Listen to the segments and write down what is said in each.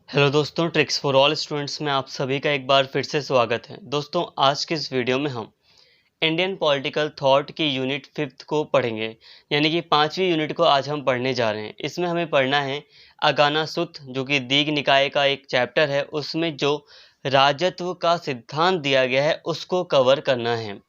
Hello दोस्तों, tricks for all students में आप सभी का एक बार फिर से स्वागत है। दोस्तों, आज के इस वीडियो में हम इंडियन पॉलिटिकल थॉट की यूनिट 5th को पढ़ेंगे, यानी कि 5वीं यूनिट को आज हम पढ़ने जा रहे हैं। इसमें हमें पढ़ना है अगाना सुत्त, जो कि दीघ निकाय का एक चैप्टर है। उसमें जो राजत्व का सिद्धांत दिया गया है उसको कवर करना है।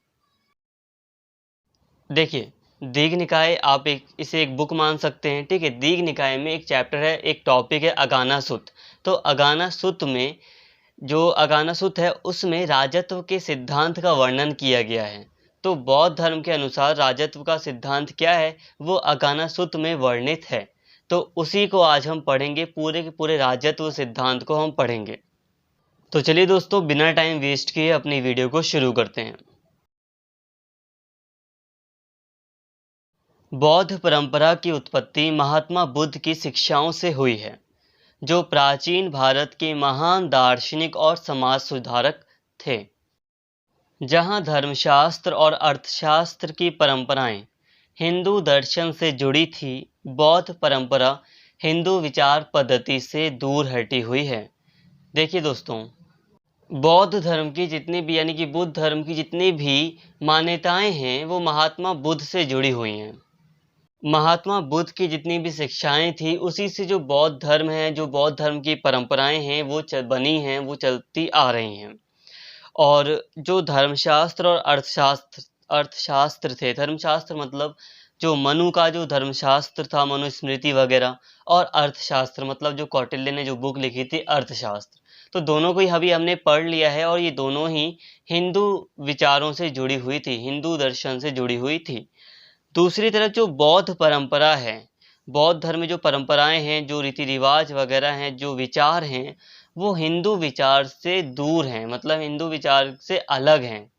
देखिए, दीघ निकाय आप इसे एक बुक मान सकते हैं, ठीक है। दीघ निकाय में एक चैप्टर है, एक टॉपिक है अगाना सुत्त। तो अगाना सुत्त में जो अगाना सुत्त है उसमें राजत्व के सिद्धांत का वर्णन किया गया है। तो बौद्ध धर्म के अनुसार राजत्व का सिद्धांत क्या है वो अगाना सुत्त में वर्णित है। तो उसी को आज हम पढ़ेंगे, पूरे के पूरे राजत्व सिद्धांत को हम पढ़ेंगे। तो चलिए दोस्तों, बिना टाइम वेस्ट किए अपनी वीडियो को शुरू करते हैं। बौद्ध परंपरा की उत्पत्ति महात्मा बुद्ध की शिक्षाओं से हुई है, जो प्राचीन भारत के महान दार्शनिक और समाज सुधारक थे। जहाँ धर्मशास्त्र और अर्थशास्त्र की परंपराएं हिंदू दर्शन से जुड़ी थी, बौद्ध परंपरा हिंदू विचार पद्धति से दूर हटी हुई है। देखिए दोस्तों, बौद्ध धर्म की जितनी भी यानी कि बुद्ध धर्म की जितनी भी मान्यताएं हैं वो महात्मा बुद्ध से जुड़ी हुई हैं। महात्मा बुद्ध की जितनी भी शिक्षाएं थी उसी से जो बौद्ध धर्म है, जो बौद्ध धर्म की परंपराएं हैं वो बनी हैं, वो चलती आ रही हैं। और जो धर्मशास्त्र और अर्थशास्त्र थे, धर्मशास्त्र मतलब जो मनु का जो धर्मशास्त्र था, मनुस्मृति वगैरह, और अर्थशास्त्र मतलब जो कौटिल्य ने जो बुक लिखी थी अर्थशास्त्र। तो दोनों को ही अभी हमने पढ़ लिया है और ये दोनों ही हिंदू विचारों से जुड़ी हुई थी, हिंदू दर्शन से जुड़ी हुई थी। दूसरी तरफ जो बौद्ध परंपरा है, बौद्ध धर्म में जो परंपराएं हैं, जो रीति रिवाज वगैरह हैं, जो विचार हैं, वो हिंदू विचार से दूर हैं, मतलब हिंदू विचार से अलग हैं।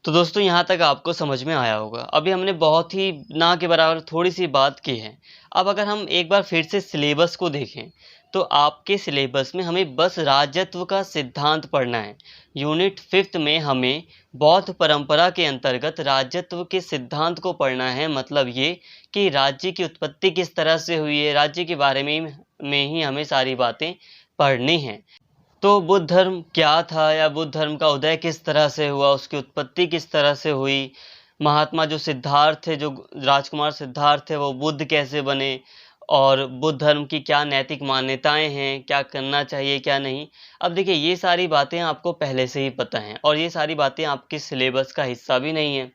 तो दोस्तों, यहाँ तक आपको समझ में आया होगा। अभी हमने बहुत ही ना के बराबर थोड़ी सी बात की है। अब अगर हम एक बार फिर से सिलेबस को देखें तो आपके सिलेबस में हमें बस राजत्व का सिद्धांत पढ़ना है। यूनिट 5th में हमें बौद्ध परंपरा के अंतर्गत राजत्व के सिद्धांत को पढ़ना है। मतलब ये कि राज्य की उत्पत्ति किस तरह से हुई है, राज्य के बारे में ही हमें सारी बातें पढ़नी हैं। तो बुद्ध धर्म क्या था, या बुद्ध धर्म का उदय किस तरह से हुआ, उसकी उत्पत्ति किस तरह से हुई, महात्मा जो सिद्धार्थ थे, जो राजकुमार सिद्धार्थ थे, वो बुद्ध कैसे बने, और बुद्ध धर्म की क्या नैतिक मान्यताएं हैं, क्या करना चाहिए क्या नहीं। अब देखिए, ये सारी बातें आपको पहले से ही पता हैं और ये सारी बातें आपके सिलेबस का हिस्सा भी नहीं है।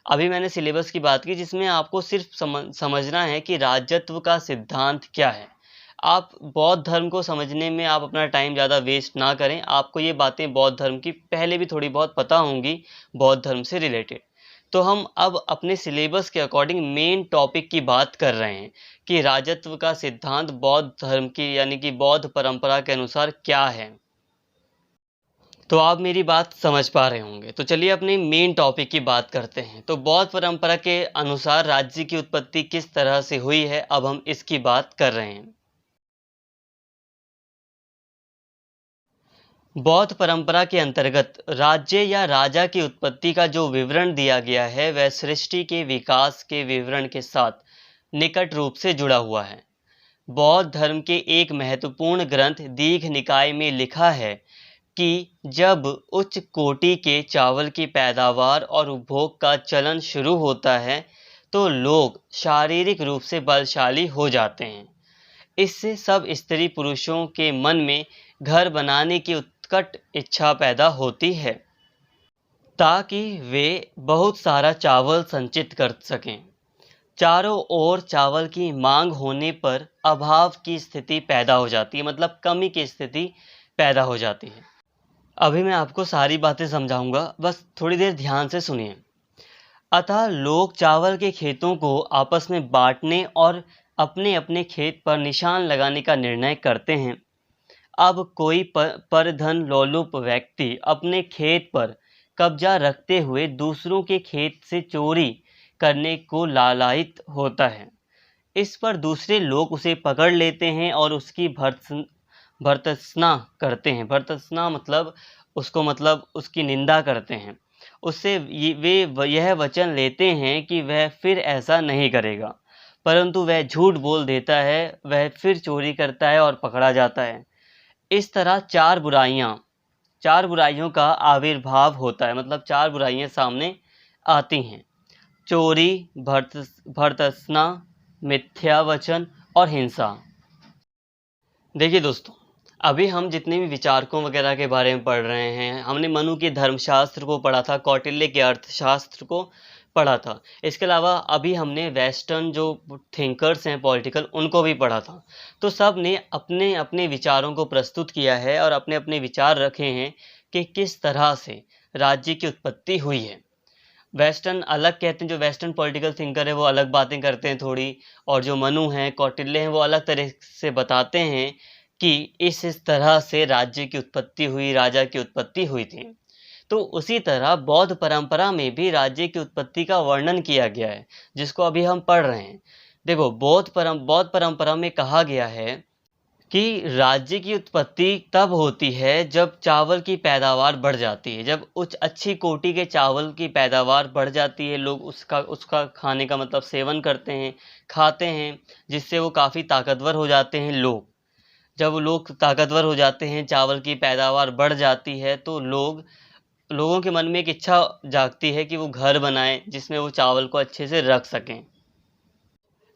अभी मैंने सिलेबस की बात की जिसमें आपको सिर्फ समझना है कि राजत्व का सिद्धांत क्या है। आप बौद्ध धर्म को समझने में आप अपना टाइम ज़्यादा वेस्ट ना करें। आपको ये बातें बौद्ध धर्म की पहले भी थोड़ी बहुत पता होंगी, बौद्ध धर्म से रिलेटेड। तो हम अब अपने सिलेबस के अकॉर्डिंग मेन टॉपिक की बात कर रहे हैं कि राजत्व का सिद्धांत बौद्ध धर्म की यानी कि बौद्ध परंपरा के अनुसार क्या है। तो आप मेरी बात समझ पा रहे होंगे। तो चलिए अपने मेन टॉपिक की बात करते हैं। तो बौद्ध परंपरा के अनुसार राज्य की उत्पत्ति किस तरह से हुई है, अब हम इसकी बात कर रहे हैं। बौद्ध परंपरा के अंतर्गत राज्य या राजा की उत्पत्ति का जो विवरण दिया गया है वह सृष्टि के विकास के विवरण के साथ निकट रूप से जुड़ा हुआ है। बौद्ध धर्म के एक महत्वपूर्ण ग्रंथ दीघ निकाय में लिखा है कि जब उच्च कोटि के चावल की पैदावार और उपभोग का चलन शुरू होता है तो लोग शारीरिक रूप से बलशाली हो जाते हैं। इससे सब स्त्री पुरुषों के मन में घर बनाने की उत्कट इच्छा पैदा होती है ताकि वे बहुत सारा चावल संचित कर सकें। चारों ओर चावल की मांग होने पर अभाव की स्थिति पैदा हो जाती है, मतलब कमी की स्थिति पैदा हो जाती है। अभी मैं आपको सारी बातें समझाऊंगा, बस थोड़ी देर ध्यान से सुनिए। अतः लोग चावल के खेतों को आपस में बांटने और अपने अपने खेत पर निशान लगाने का निर्णय करते हैं। अब कोई परधन लोलुप व्यक्ति अपने खेत पर कब्जा रखते हुए दूसरों के खेत से चोरी करने को लालायित होता है। इस पर दूसरे लोग उसे पकड़ लेते हैं और उसकी भर्त्सना करते हैं। भर्त्सना मतलब उसकी निंदा करते हैं। उससे वे यह वचन लेते हैं कि वह फिर ऐसा नहीं करेगा, परंतु वह झूठ बोल देता है, वह फिर चोरी करता है और पकड़ा जाता है। इस तरह चार बुराइयों का आविर्भाव होता है, मतलब चार बुराइयां सामने आती हैं: चोरी, भर्त्सना, मिथ्या वचन और हिंसा। देखिए दोस्तों, अभी हम जितने भी विचारकों वगैरह के बारे में पढ़ रहे हैं, हमने मनु के धर्मशास्त्र को पढ़ा था, कौटिल्य के अर्थशास्त्र को पढ़ा था। इसके अलावा अभी हमने वेस्टर्न जो थिंकर्स हैं पॉलिटिकल, उनको भी पढ़ा था। तो सब ने अपने अपने विचारों को प्रस्तुत किया है और अपने अपने विचार रखे हैं कि किस तरह से राज्य की उत्पत्ति हुई है। वेस्टर्न अलग कहते हैं, जो वेस्टर्न पॉलिटिकल थिंकर है वो अलग बातें करते हैं थोड़ी, और जो मनु हैं, कौटिल्य हैं, वो अलग तरह से बताते हैं कि इस तरह से राज्य की उत्पत्ति हुई, राजा की उत्पत्ति हुई थी। तो उसी तरह बौद्ध परंपरा में भी राज्य की उत्पत्ति का वर्णन किया गया है, जिसको अभी हम पढ़ रहे हैं। देखो, बौद्ध परंपरा में कहा गया है कि राज्य की उत्पत्ति तब होती है जब चावल की पैदावार बढ़ जाती है, जब उच्च अच्छी कोटि के चावल की पैदावार बढ़ जाती है, लोग उसका खाने का मतलब सेवन करते हैं, खाते हैं, जिससे वो काफ़ी ताकतवर हो जाते हैं लोग। जब वो लोग ताकतवर हो जाते हैं, चावल की पैदावार बढ़ जाती है, तो लोगों के मन में एक इच्छा जागती है कि वो घर बनाएं जिसमें वो चावल को अच्छे से रख सकें।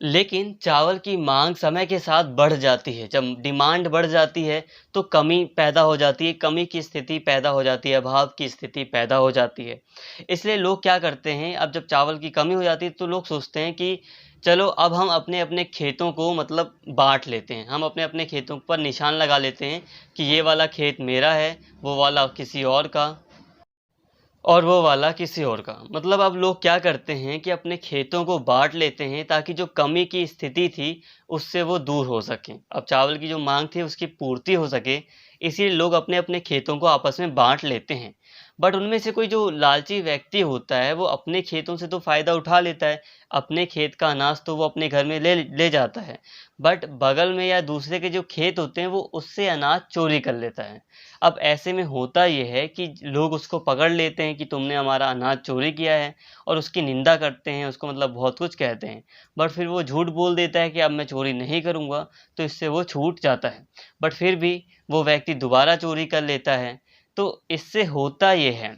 लेकिन चावल की मांग समय के साथ बढ़ जाती है। जब डिमांड बढ़ जाती है तो कमी पैदा हो जाती है, कमी की स्थिति पैदा हो जाती है, अभाव की स्थिति पैदा हो जाती है। इसलिए लोग क्या करते हैं, अब जब चावल की कमी हो जाती है तो लोग सोचते हैं कि चलो अब हम अपने अपने खेतों को मतलब बांट लेते हैं, हम अपने अपने खेतों पर निशान लगा लेते हैं कि ये वाला खेत मेरा है, वो वाला किसी और का, और वो वाला किसी और का। मतलब अब लोग क्या करते हैं कि अपने खेतों को बांट लेते हैं ताकि जो कमी की स्थिति थी उससे वो दूर हो सकें, अब चावल की जो मांग थी उसकी पूर्ति हो सके, इसीलिए लोग अपने अपने खेतों को आपस में बांट लेते हैं। बट उनमें से कोई जो लालची व्यक्ति होता है वो अपने खेतों से तो फ़ायदा उठा लेता है, अपने खेत का अनाज तो वो अपने घर में ले ले जाता है, बट बगल में या दूसरे के जो खेत होते हैं वो उससे अनाज चोरी कर लेता है। अब ऐसे में होता ये है कि लोग उसको पकड़ लेते हैं कि तुमने हमारा अनाज चोरी किया है, और उसकी निंदा करते हैं, उसको मतलब बहुत कुछ कहते हैं। बट फिर वो झूठ बोल देता है कि अब मैं चोरी नहीं करूँगा, तो इससे वो छूट जाता है। बट फिर भी वो व्यक्ति दोबारा चोरी कर लेता है। तो इससे होता ये है,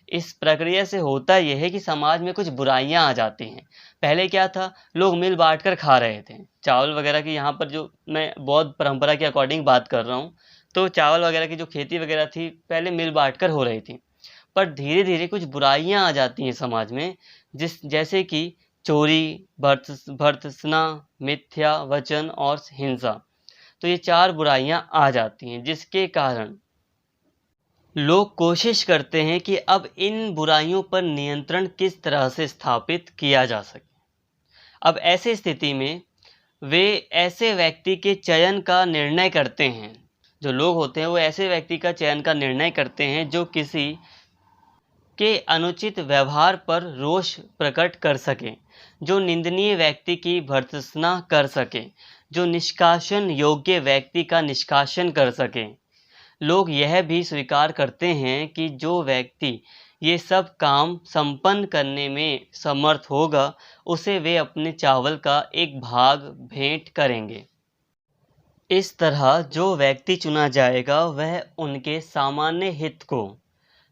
इस प्रक्रिया से होता ये है कि समाज में कुछ बुराइयां आ जाती हैं। पहले क्या था, लोग मिल बांट कर खा रहे थे चावल वगैरह की, यहाँ पर जो मैं बौद्ध परंपरा के अकॉर्डिंग बात कर रहा हूँ, तो चावल वगैरह की जो खेती वगैरह थी पहले मिल बांट कर हो रही थी। पर धीरे धीरे कुछ बुराइयां आ जाती हैं समाज में, जैसे कि चोरी, भर्त्सना, मिथ्या वचन और हिंसा। तो ये चार बुराइयां आ जाती हैं, जिसके कारण लोग कोशिश करते हैं कि अब इन बुराइयों पर नियंत्रण किस तरह से स्थापित किया जा सके। अब ऐसी स्थिति में वे ऐसे व्यक्ति के चयन का निर्णय करते हैं, जो लोग होते हैं वो ऐसे व्यक्ति का चयन का निर्णय करते हैं जो किसी के अनुचित व्यवहार पर रोष प्रकट कर सके, जो निंदनीय व्यक्ति की भर्त्सना कर सके, जो निष्कासन योग्य व्यक्ति का निष्कासन कर सके। लोग यह भी स्वीकार करते हैं कि जो व्यक्ति ये सब काम संपन्न करने में समर्थ होगा, उसे वे अपने चावल का एक भाग भेंट करेंगे। इस तरह जो व्यक्ति चुना जाएगा वह उनके सामान्य हित को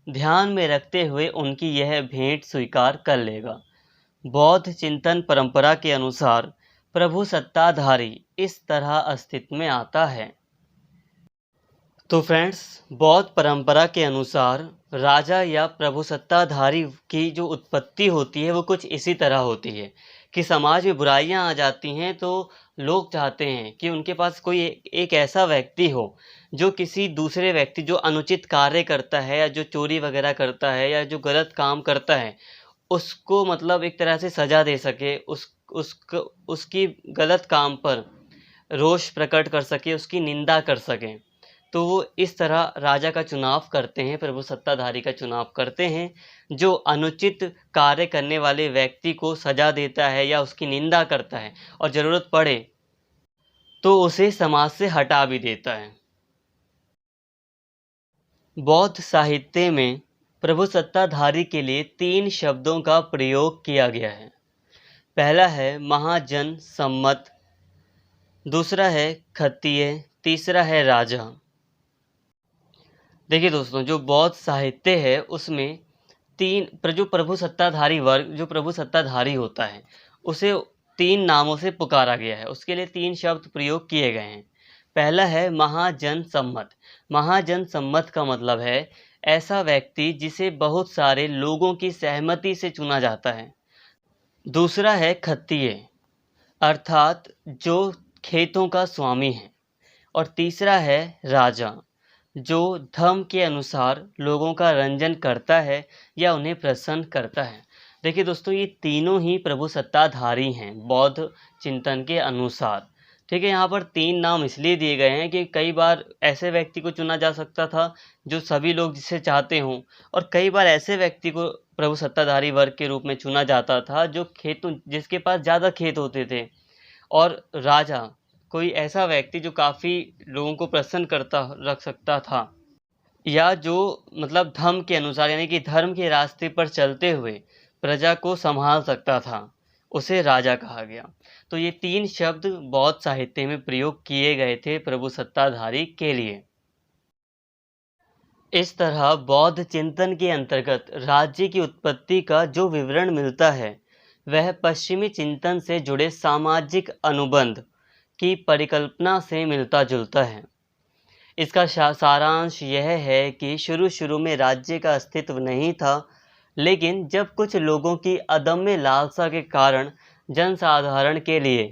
ध्यान में रखते हुए उनकी यह भेंट स्वीकार कर लेगा। बौद्ध चिंतन परंपरा के अनुसार प्रभु सत्ताधारी इस तरह अस्तित्व में आता है। तो फ्रेंड्स, बौद्ध परंपरा के अनुसार राजा या प्रभु सत्ताधारी की जो उत्पत्ति होती है वो कुछ इसी तरह होती है कि समाज में बुराइयां आ जाती हैं तो लोग चाहते हैं कि उनके पास कोई एक ऐसा व्यक्ति हो जो किसी दूसरे व्यक्ति जो अनुचित कार्य करता है या जो चोरी वगैरह करता है या जो गलत काम करता है उसको मतलब एक तरह से सजा दे सके, उसकी गलत काम पर रोष प्रकट कर सके, उसकी निंदा कर सके। तो वो इस तरह राजा का चुनाव करते हैं, प्रभु सत्ताधारी का चुनाव करते हैं, जो अनुचित कार्य करने वाले व्यक्ति को सजा देता है या उसकी निंदा करता है, और ज़रूरत पड़े तो उसे समाज से हटा भी देता है। बौद्ध साहित्य में प्रभु सत्ताधारी के लिए 3 शब्दों का प्रयोग किया गया है। पहला है महाजन सम्मत, दूसरा है खत्तीय, तीसरा है राजा। देखिए दोस्तों, जो बौद्ध साहित्य है उसमें जो प्रभु सत्ताधारी वर्ग, जो प्रभु सत्ताधारी होता है, उसे 3 नामों से पुकारा गया है। उसके लिए 3 शब्द प्रयोग किए गए हैं। पहला है महाजन सम्मत। महाजन सम्मत का मतलब है ऐसा व्यक्ति जिसे बहुत सारे लोगों की सहमति से चुना जाता है। दूसरा है खत्तीय, अर्थात जो खेतों का स्वामी है। और तीसरा है राजा, जो धर्म के अनुसार लोगों का रंजन करता है या उन्हें प्रसन्न करता है। देखिए दोस्तों, ये तीनों ही प्रभु सत्ताधारी हैं बौद्ध चिंतन के अनुसार। ठीक है, यहाँ पर 3 नाम इसलिए दिए गए हैं कि कई बार ऐसे व्यक्ति को चुना जा सकता था जो सभी लोग जिसे चाहते हों, और कई बार ऐसे व्यक्ति को प्रभु सत्ताधारी वर्ग के रूप में चुना जाता था जो जिसके पास ज़्यादा खेत होते थे। और राजा, कोई ऐसा व्यक्ति जो काफ़ी लोगों को प्रसन्न करता रख सकता था, या जो मतलब धर्म के अनुसार यानी कि धर्म के रास्ते पर चलते हुए प्रजा को संभाल सकता था, उसे राजा कहा गया। तो ये 3 शब्द बौद्ध साहित्य में प्रयोग किए गए थे प्रभु सत्ताधारी के लिए। इस तरह बौद्ध चिंतन के अंतर्गत राज्य की उत्पत्ति का जो विवरण मिलता है वह पश्चिमी चिंतन से जुड़े सामाजिक अनुबंध की परिकल्पना से मिलता जुलता है। इसका सारांश यह है कि शुरू में राज्य का अस्तित्व नहीं था, लेकिन जब कुछ लोगों की अदम्य लालसा के कारण जनसाधारण के लिए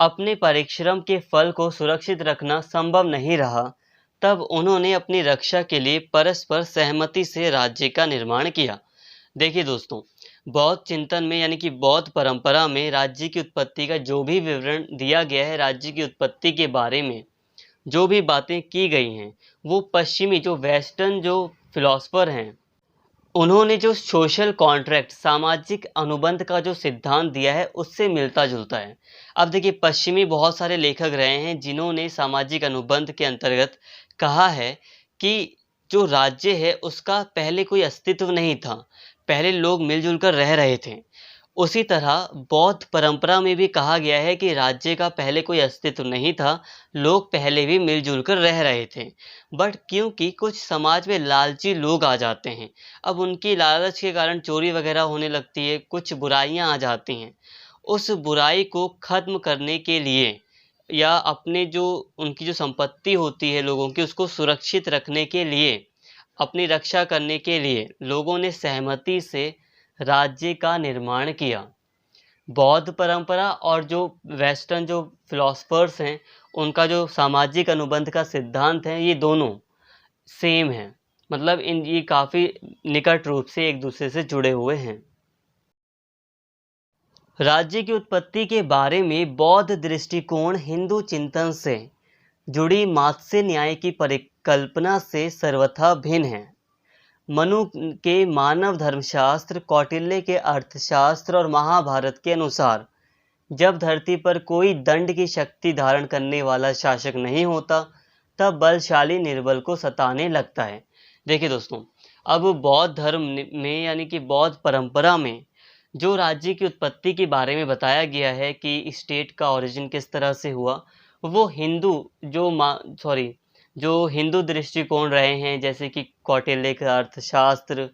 अपने परिश्रम के फल को सुरक्षित रखना संभव नहीं रहा, तब उन्होंने अपनी रक्षा के लिए परस्पर सहमति से राज्य का निर्माण किया। देखिए दोस्तों, बौद्ध चिंतन में यानी कि बौद्ध परंपरा में राज्य की उत्पत्ति का जो भी विवरण दिया गया है, राज्य की उत्पत्ति के बारे में जो भी बातें की गई हैं, वो पश्चिमी जो वेस्टर्न जो फिलॉसफर हैं, उन्होंने जो सोशल कॉन्ट्रैक्ट सामाजिक अनुबंध का जो सिद्धांत दिया है उससे मिलता जुलता है। अब देखिए, पश्चिमी बहुत सारे लेखक रहे हैं जिन्होंने सामाजिक अनुबंध के अंतर्गत कहा है कि जो राज्य है उसका पहले कोई अस्तित्व नहीं था, पहले लोग मिलजुल कर रह रहे थे। उसी तरह बौद्ध परंपरा में भी कहा गया है कि राज्य का पहले कोई अस्तित्व नहीं था, लोग पहले भी मिलजुल कर रह रहे थे। बट क्योंकि कुछ समाज में लालची लोग आ जाते हैं, अब उनकी लालच के कारण चोरी वगैरह होने लगती है, कुछ बुराइयां आ जाती हैं। उस बुराई को खत्म करने के लिए या अपने जो उनकी जो संपत्ति होती है लोगों की, उसको सुरक्षित रखने के लिए, अपनी रक्षा करने के लिए लोगों ने सहमति से राज्य का निर्माण किया। बौद्ध परंपरा और जो वेस्टर्न जो फिलॉसफर्स हैं, उनका जो सामाजिक अनुबंध का सिद्धांत है, ये दोनों सेम हैं। मतलब ये काफ़ी निकट रूप से एक दूसरे से जुड़े हुए हैं। राज्य की उत्पत्ति के बारे में बौद्ध दृष्टिकोण हिंदू चिंतन से जुड़ी मात्स्य न्याय की परिकल्पना से सर्वथा भिन्न है। मनु के मानव धर्मशास्त्र, कौटिल्य के अर्थशास्त्र और महाभारत के अनुसार जब धरती पर कोई दंड की शक्ति धारण करने वाला शासक नहीं होता, तब बलशाली निर्बल को सताने लगता है। देखिए दोस्तों, अब बौद्ध धर्म में यानी कि बौद्ध परंपरा में जो राज्य की उत्पत्ति के बारे में बताया गया है कि स्टेट का ओरिजिन किस तरह से हुआ, वो जो हिंदू दृष्टिकोण रहे हैं, जैसे कि कौटिल्य का अर्थशास्त्र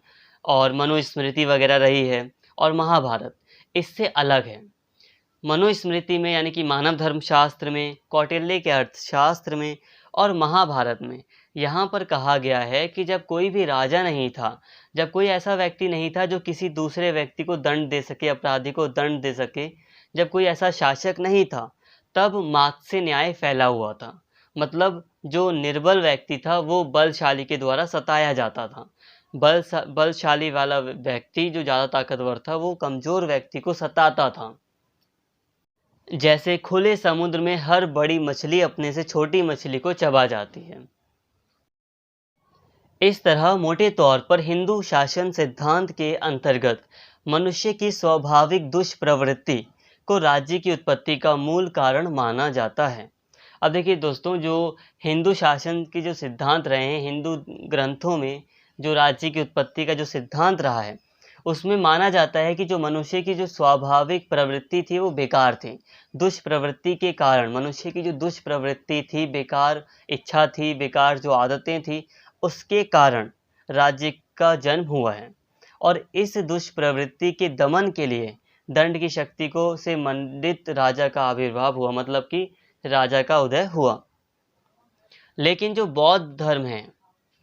और मनुस्मृति वगैरह रही है, और महाभारत, इससे अलग है। मनुस्मृति में यानी कि मानव धर्मशास्त्र में, कौटिल्य के अर्थशास्त्र में और महाभारत में यहाँ पर कहा गया है कि जब कोई भी राजा नहीं था, जब कोई ऐसा व्यक्ति नहीं था जो किसी दूसरे व्यक्ति को दंड दे सके, अपराधी को दंड दे सके, जब कोई ऐसा शासक नहीं था, तब मात्स्य न्याय फैला हुआ था। मतलब जो निर्बल व्यक्ति था वो बलशाली के द्वारा सताया जाता था। बलशाली वाला व्यक्ति जो ज़्यादा ताकतवर था, वो कमज़ोर व्यक्ति को सताता था। जैसे खुले समुद्र में हर बड़ी मछली अपने से छोटी मछली को चबा जाती है। इस तरह मोटे तौर पर हिंदू शासन सिद्धांत के अंतर्गत मनुष्य की स्वाभाविक दुष्प्रवृत्ति को राज्य की उत्पत्ति का मूल कारण माना जाता है। अब देखिए दोस्तों, जो हिंदू शासन के जो सिद्धांत रहे हैं, हिंदू ग्रंथों में जो राज्य की उत्पत्ति का जो सिद्धांत रहा है, उसमें माना जाता है कि जो मनुष्य की जो स्वाभाविक प्रवृत्ति थी वो बेकार थी। दुष्प्रवृत्ति के कारण मनुष्य की जो दुष्प्रवृत्ति थी, बेकार इच्छा थी, बेकार जो आदतें थी, उसके कारण राज्य का जन्म हुआ है। और इस दुष्प्रवृत्ति के दमन के लिए दंड की शक्ति को से मंडित राजा का आविर्भाव हुआ, मतलब कि राजा का उदय हुआ। लेकिन जो बौद्ध धर्म है,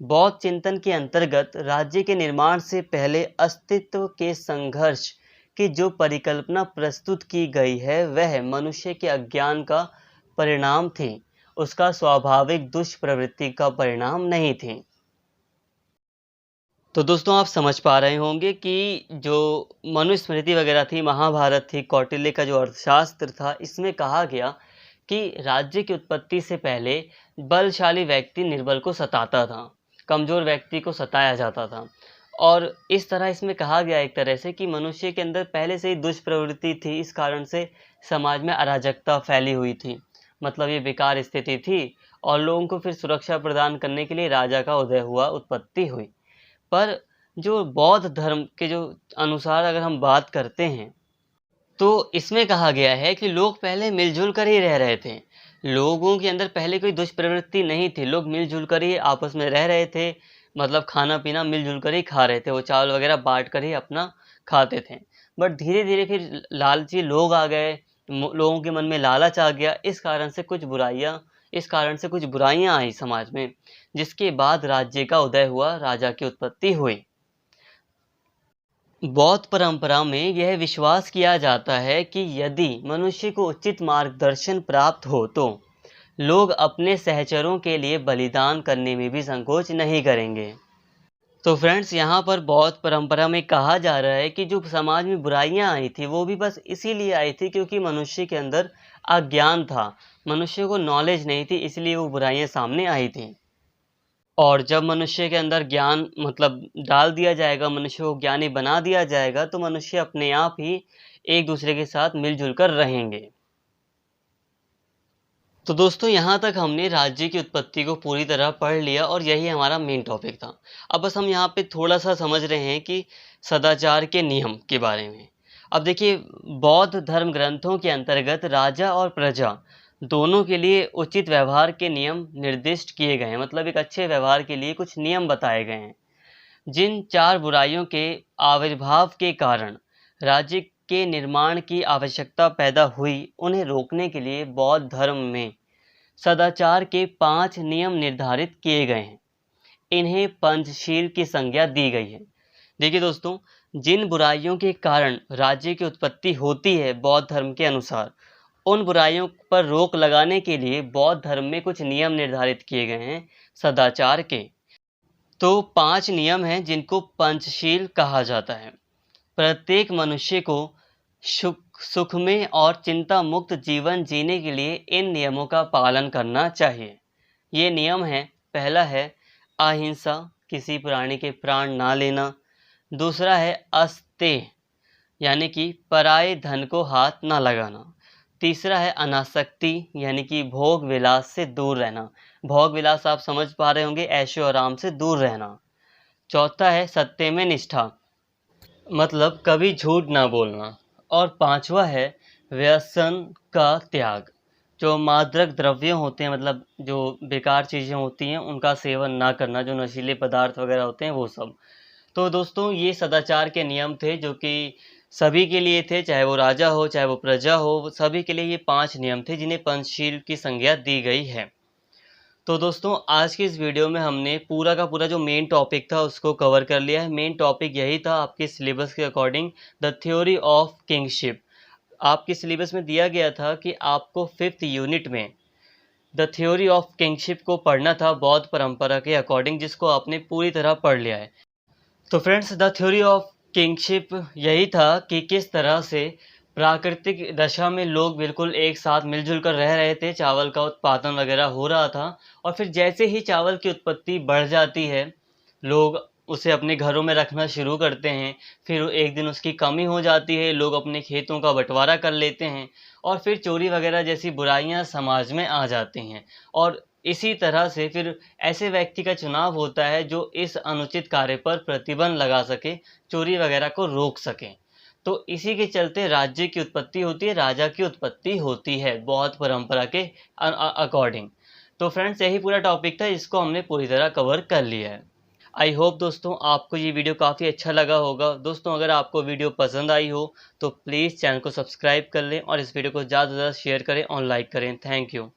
बौद्ध चिंतन के अंतर्गत राज्य के निर्माण से पहले अस्तित्व के संघर्ष की जो परिकल्पना प्रस्तुत की गई है वह मनुष्य के अज्ञान का परिणाम थी, उसका स्वाभाविक दुष्प्रवृत्ति का परिणाम नहीं थी। तो दोस्तों आप समझ पा रहे होंगे कि जो मनुस्मृति वगैरह थी, महाभारत थी, कौटिल्य का जो अर्थशास्त्र था, इसमें कहा गया कि राज्य की उत्पत्ति से पहले बलशाली व्यक्ति निर्बल को सताता था, कमजोर व्यक्ति को सताया जाता था। और इस तरह इसमें कहा गया एक तरह से कि मनुष्य के अंदर पहले से ही दुष्प्रवृत्ति थी, इस कारण से समाज में अराजकता फैली हुई थी, मतलब ये बेकार स्थिति थी। और लोगों को फिर सुरक्षा प्रदान करने के लिए राजा का उदय हुआ, उत्पत्ति हुई। पर जो बौद्ध धर्म के जो अनुसार अगर हम बात करते हैं तो इसमें कहा गया है कि लोग पहले मिलजुल कर ही रह रहे थे। लोगों के अंदर पहले कोई दुष्प्रवृत्ति नहीं थी, लोग मिलजुल कर ही आपस में रह रहे थे, मतलब खाना पीना मिलजुल कर ही खा रहे थे, वो चावल वगैरह बांट कर ही अपना खाते थे। बट धीरे धीरे फिर लालची लोग आ गए, लोगों के मन में लालच आ गया, इस कारण से कुछ बुराइयां आई समाज में, जिसके बाद राज्य का उदय हुआ, राजा की उत्पत्ति हुई। बौद्ध परंपरा में यह विश्वास किया जाता है कि यदि मनुष्य को उचित मार्गदर्शन प्राप्त हो तो लोग अपने सहचरों के लिए बलिदान करने में भी संकोच नहीं करेंगे। तो फ्रेंड्स, यहाँ पर बौद्ध परंपरा में कहा जा रहा है कि जो समाज में बुराइयां आई थी वो भी बस इसीलिए आई थी क्योंकि मनुष्य के अंदर अज्ञान था, मनुष्य को नॉलेज नहीं थी, इसलिए वो बुराइयां सामने आई थी। और जब मनुष्य के अंदर ज्ञान मतलब डाल दिया जाएगा, मनुष्य को ज्ञानी बना दिया जाएगा, तो मनुष्य अपने आप ही एक दूसरे के साथ मिलजुल कर रहेंगे। तो दोस्तों, यहाँ तक हमने राज्य की उत्पत्ति को पूरी तरह पढ़ लिया और यही हमारा मेन टॉपिक था। अब बस हम यहाँ पे थोड़ा सा समझ रहे हैं कि सदाचार के नियम के बारे में। अब देखिए, बौद्ध धर्म ग्रंथों के अंतर्गत राजा और प्रजा दोनों के लिए उचित व्यवहार के नियम निर्दिष्ट किए गए हैं, मतलब एक अच्छे व्यवहार के लिए कुछ नियम बताए गए हैं। जिन 4 बुराइयों के आविर्भाव के कारण राज्य के निर्माण की आवश्यकता पैदा हुई, उन्हें रोकने के लिए बौद्ध धर्म में सदाचार के 5 नियम निर्धारित किए गए हैं। इन्हें पंचशील की संज्ञा दी गई है। देखिए दोस्तों, जिन बुराइयों के कारण राज्य की उत्पत्ति होती है बौद्ध धर्म के अनुसार, उन बुराइयों पर रोक लगाने के लिए बौद्ध धर्म में कुछ नियम निर्धारित किए गए हैं सदाचार के। तो 5 नियम हैं जिनको पंचशील कहा जाता है। प्रत्येक मनुष्य को सुख में और चिंता मुक्त जीवन जीने के लिए इन नियमों का पालन करना चाहिए। ये नियम है, पहला है अहिंसा, किसी प्राणी के प्राण ना लेना। दूसरा है अस्तेय, यानी कि पराये धन को हाथ ना लगाना। तीसरा है अनासक्ति, यानी कि भोग विलास से दूर रहना। भोग विलास आप समझ पा रहे होंगे, ऐशो आराम से दूर रहना। चौथा है सत्य में निष्ठा, मतलब कभी झूठ ना बोलना। और पांचवा है व्यसन का त्याग, जो मादक द्रव्य होते हैं, मतलब जो बेकार चीज़ें होती हैं उनका सेवन ना करना, जो नशीले पदार्थ वगैरह होते हैं वो सब। तो दोस्तों, ये सदाचार के नियम थे जो कि सभी के लिए थे, चाहे वो राजा हो चाहे वो प्रजा हो, सभी के लिए ये 5 नियम थे जिन्हें पंचशील की संज्ञा दी गई है। तो दोस्तों, आज की इस वीडियो में हमने पूरा का पूरा जो मेन टॉपिक था उसको कवर कर लिया है। मेन टॉपिक यही था आपके सिलेबस के according, the theory of kingship. आपके सिलेबस में दिया गया था कि आपको 5th यूनिट में द थ्योरी ऑफ किंगशिप को पढ़ना था बौद्ध परंपरा के अकॉर्डिंग, जिसको आपने पूरी तरह पढ़ लिया है। तो friends, the theory of kingship यही था कि किस तरह से प्राकृतिक दशा में लोग बिल्कुल एक साथ मिलजुल कर रह रहे थे, चावल का उत्पादन वगैरह हो रहा था, और फिर जैसे ही चावल की उत्पत्ति बढ़ जाती है, लोग उसे अपने घरों में रखना शुरू करते हैं, फिर एक दिन उसकी कमी हो जाती है, लोग अपने खेतों का बंटवारा कर लेते हैं, और फिर चोरी वगैरह जैसी बुराइयां समाज में आ जाती हैं, और इसी तरह से फिर ऐसे व्यक्ति का चुनाव होता है जो इस अनुचित कार्य पर प्रतिबंध लगा सके, चोरी वगैरह को रोक सके। तो इसी के चलते राज्य की उत्पत्ति होती है, राजा की उत्पत्ति होती है बौद्ध परंपरा के अकॉर्डिंग। तो फ्रेंड्स यही पूरा टॉपिक था, इसको हमने पूरी तरह कवर कर लिया है। आई होप दोस्तों आपको ये वीडियो काफ़ी अच्छा लगा होगा। दोस्तों अगर आपको वीडियो पसंद आई हो तो प्लीज़ चैनल को सब्सक्राइब कर लें और इस वीडियो को ज़्यादा से ज़्यादा शेयर करें और लाइक करें। Thank you.